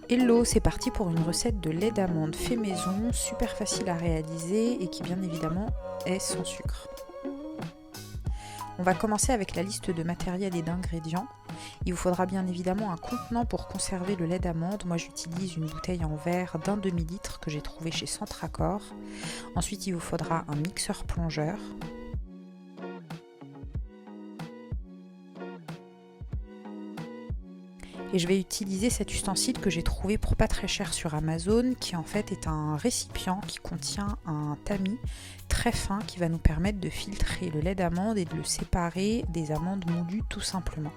Hello, c'est parti pour une recette de lait d'amande fait maison, super facile à réaliser et qui bien évidemment est sans sucre. On va commencer avec la liste de matériel et d'ingrédients. Il vous faudra bien évidemment un contenant pour conserver le lait d'amande. Moi j'utilise une bouteille en verre d'un demi-litre que j'ai trouvé chez Centracor. Ensuite il vous faudra un mixeur plongeur. Et je vais utiliser cet ustensile que j'ai trouvé pour pas très cher sur Amazon, qui en fait est un récipient qui contient un tamis très fin qui va nous permettre de filtrer le lait d'amande et de le séparer des amandes moulues tout simplement.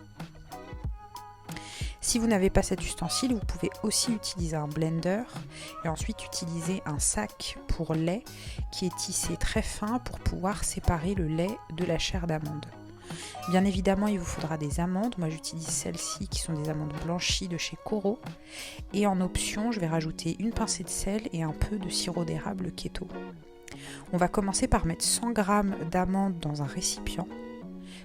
Si vous n'avez pas cet ustensile, vous pouvez aussi utiliser un blender et ensuite utiliser un sac pour lait qui est tissé très fin pour pouvoir séparer le lait de la chair d'amande. Bien évidemment, il vous faudra des amandes. Moi, j'utilise celles-ci qui sont des amandes blanchies de chez Coro. Et en option, je vais rajouter une pincée de sel et un peu de sirop d'érable keto. On va commencer par mettre 100 g d'amandes dans un récipient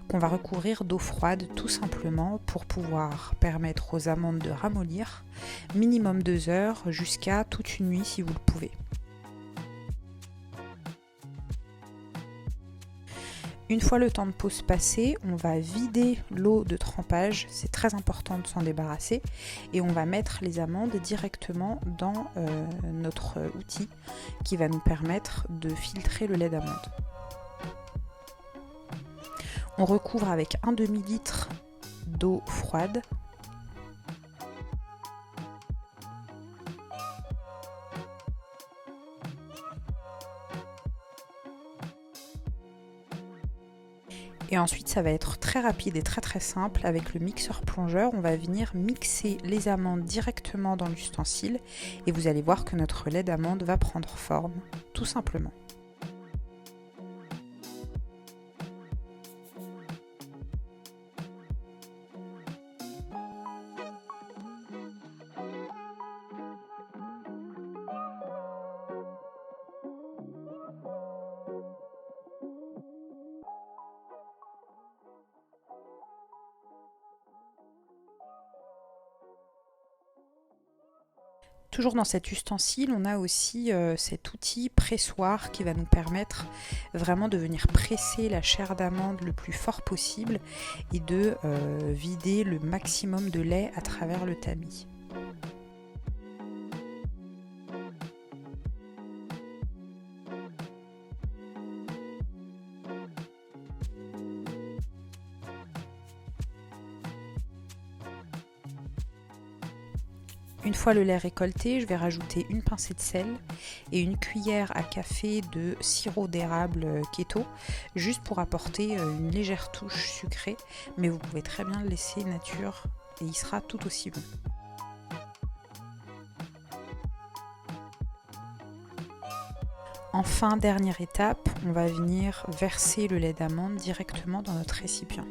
qu'on va recouvrir d'eau froide tout simplement pour pouvoir permettre aux amandes de ramollir minimum 2 heures jusqu'à toute une nuit si vous le pouvez. Une fois le temps de pause passé, on va vider l'eau de trempage, c'est très important de s'en débarrasser, et on va mettre les amandes directement dans notre outil qui va nous permettre de filtrer le lait d'amande. On recouvre avec un demi-litre d'eau froide. Et ensuite ça va être très rapide et très simple. Avec le mixeur plongeur, on va venir mixer les amandes directement dans l'ustensile et vous allez voir que notre lait d'amande va prendre forme, tout simplement. Toujours dans cet ustensile, on a aussi cet outil pressoir qui va nous permettre vraiment de venir presser la chair d'amande le plus fort possible et de vider le maximum de lait à travers le tamis. Une fois le lait récolté, je vais rajouter une pincée de sel et une cuillère à café de sirop d'érable keto, juste pour apporter une légère touche sucrée, mais vous pouvez très bien le laisser nature et il sera tout aussi bon. Enfin, dernière étape, on va venir verser le lait d'amande directement dans notre récipient.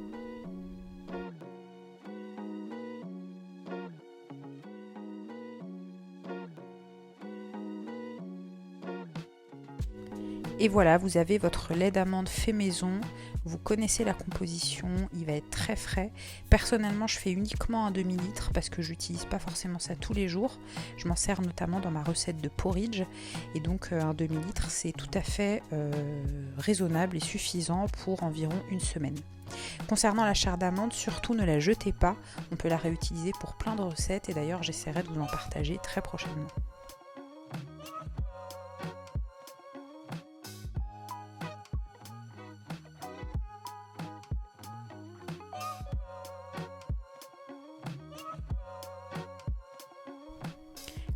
Et voilà, vous avez votre lait d'amande fait maison, vous connaissez la composition, il va être très frais. Personnellement, je fais uniquement un demi-litre parce que j'utilise pas forcément ça tous les jours. Je m'en sers notamment dans ma recette de porridge et donc un demi-litre c'est tout à fait raisonnable et suffisant pour environ une semaine. Concernant la chair d'amande, surtout ne la jetez pas, on peut la réutiliser pour plein de recettes et d'ailleurs j'essaierai de vous en partager très prochainement.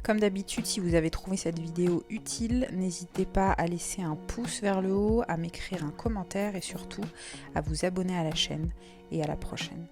Comme d'habitude, si vous avez trouvé cette vidéo utile, n'hésitez pas à laisser un pouce vers le haut, à m'écrire un commentaire et surtout à vous abonner à la chaîne. Et à la prochaine.